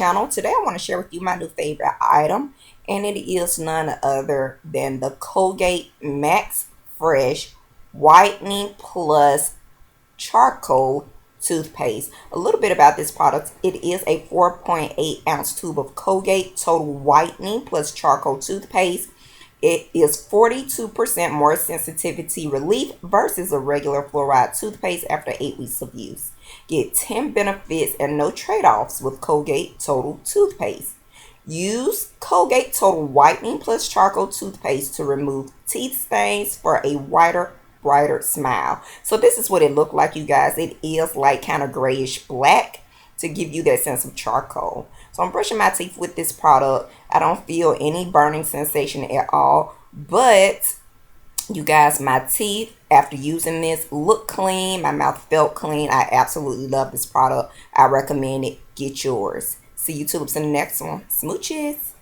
channel. Today I want to share with you my new favorite item, and it is none other than the Colgate Max Fresh Whitening Plus Charcoal Toothpaste. A little bit about this product. It is a 4.8 ounce tube of Colgate Total Whitening Plus Charcoal Toothpaste. It is 42% more sensitivity relief versus a regular fluoride toothpaste after 8 weeks of use. Get 10 benefits and no trade-offs with Colgate Total Toothpaste. Use Colgate Total Whitening Plus Charcoal Toothpaste to remove teeth stains for a whiter, brighter smile. So this is what it looked like, you guys. It is like kind of grayish black to give you that sense of charcoal. So I'm brushing my teeth with this product. I don't feel any burning sensation at all. But you guys, my teeth after using this look clean. My mouth felt clean. I absolutely love this product. I recommend it. Get yours. See you tulips in the next one. Smooches.